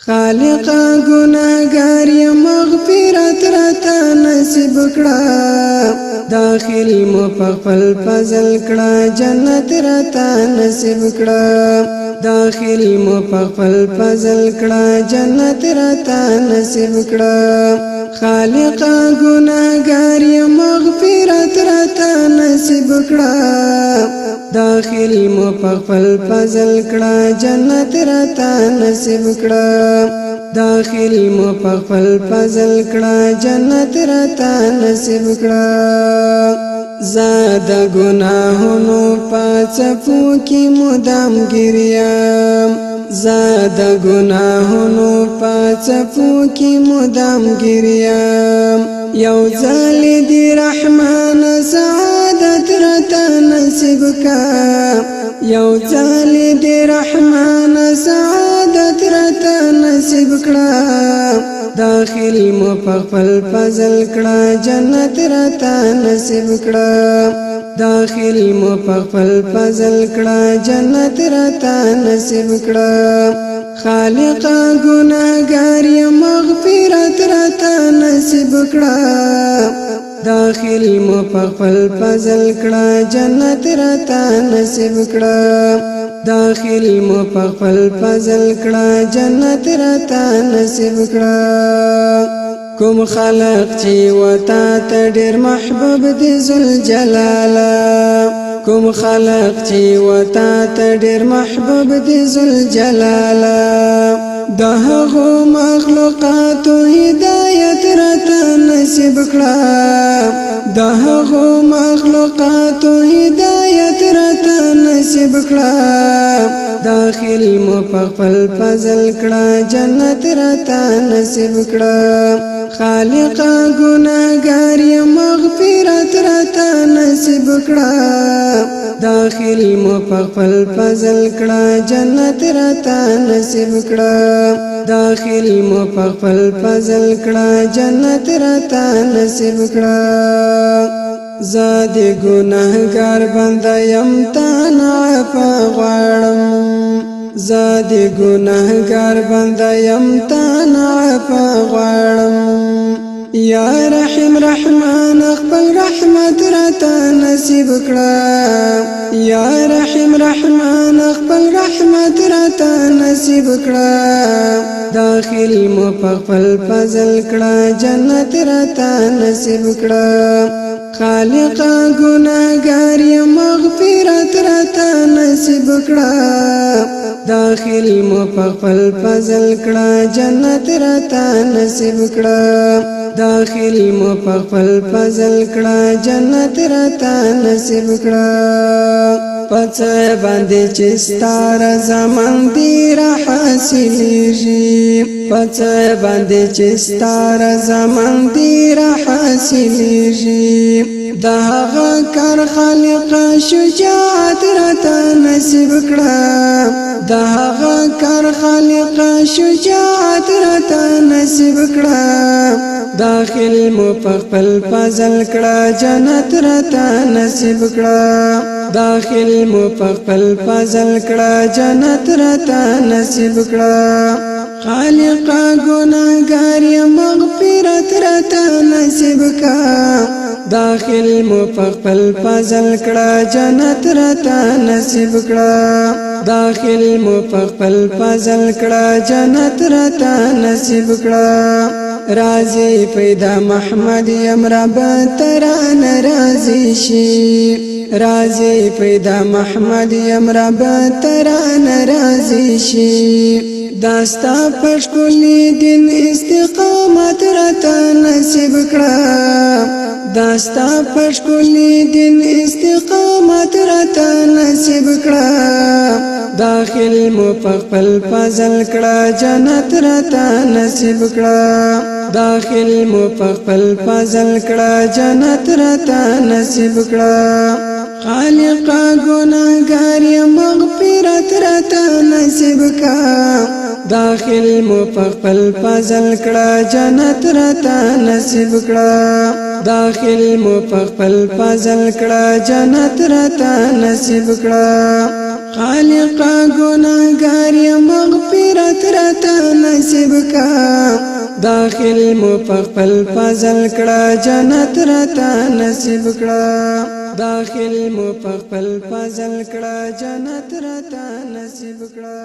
خالق گناہگار یا مغفرت راتا نصیب کړه داخل مو په خپل فضل کړه جنت راتا نصیب کړه داخل مو په خپل فضل کړه جنت راتا نصیب کړه خالق گناہگار یا مغفرت راتا نصیب کړه داخل مو په خپل فضل کړه جنت راتا نصیب کړه داخل مو په خپل فضل کړه جنت راتا نصیب کړه زاد گناهونو پڅپو کی مدام ګریم زاد گناهونو پڅپو کی مدام ګریم یو ځل دی رحمان سعادت راتا نصیب کا یو ځل دی رحمان سعادت راتا نصیب کړه داخل مو په خپل فضل کړه جنت راتا نصیب کړه داخل مو په خپل فضل کړه جنت راتا نصیب کړه خالق گناہگار یا مغفرت راتا نصیب کړه داخل مو په خپل فضل کړه جنت راتا نصیب کړه داخل مو په خپل فضل کړه جنت راتا نصیب کړه کوم خلق چې وتا ته ډېر محبوب دي ذل جلاله کوم خلق چې وتا ته ډېر محبوب دي ذل جلاله دهغو مخلوقات هدایت راتا نصیب کړه دهغو مخلوقات هدایت راتا نصیب کړه داخل مو په خپل فضل کړه جنت راتا نصیب کړه خالق گناہگار یا مغفرت راتا نصیب کړه داخل مو په خپل فضل کړه جنت راتا نصیب کړه داخل مو په خپل فضل کړه جنت راتا نصیب کړه زاد گناہگار بنده یم تانا عفا غواړم زاد گناہگار بنده یم تانا عفا غواړم یا رحیم رحمان خپل رحمت راتا نصیب کړه یا رحیم رحمان خپل رحمت راتا نصیب کړه داخل مو په خپل فضل کړه جنت راتا نصیب کړه خالق گناہگار یا مغفرت راتا نصیب کړه داخل مو په خپل فضل کړه جنت راتا نصیب کړه داخل مو په خپل فضل کړه جنت راتا نصیب کړه پڅ باندې چې ستاره زمان دی را حاصلېږي پڅ باندې چې ستاره زمان دی را حاصلېږي د هغه کار خالق شجاعت راته نصیب کړه د هغه کار خالق شجاعت راته نصیب کړه داخل مو په خپل فضل کړه جنت راته نصیب کړه داخل مو په خپل فضل کړه جنت راته نصیب کړه خالق گناہگار یا مغفرت راته نصیب کا داخل مو په خپل فضل کړه جنت راته نصیب کړه داخل مو په خپل فضل کړه جنت راته نصیب کړه راضی پیدا محمد یم رب تران راضی شي راضی پیدا محمد یم رب تران راضی شي داستا پشکولی دین استقامت راته نصیب کړه داستا پشکولی دین استقامت راته نصیب کړه داخل مو په خپل فضل کړه جنت راته نصیب کړه داخل مو په خپل فضل کړه جنت راته نصیب کړه خالق گناہگار یا مغفرت راته نصیب کا داخل مو په خپل فضل کړه جنت راته نصیب کړه داخل مو په خپل فضل کړه جنت راته نصیب کړه خالق گناہگار یا مغفرت راته نصیب نصیب کا داخل مو خپل فضل کړه جنت راته نصیب کړه داخل مو خپل فضل کړه جنت راته نصیب کړه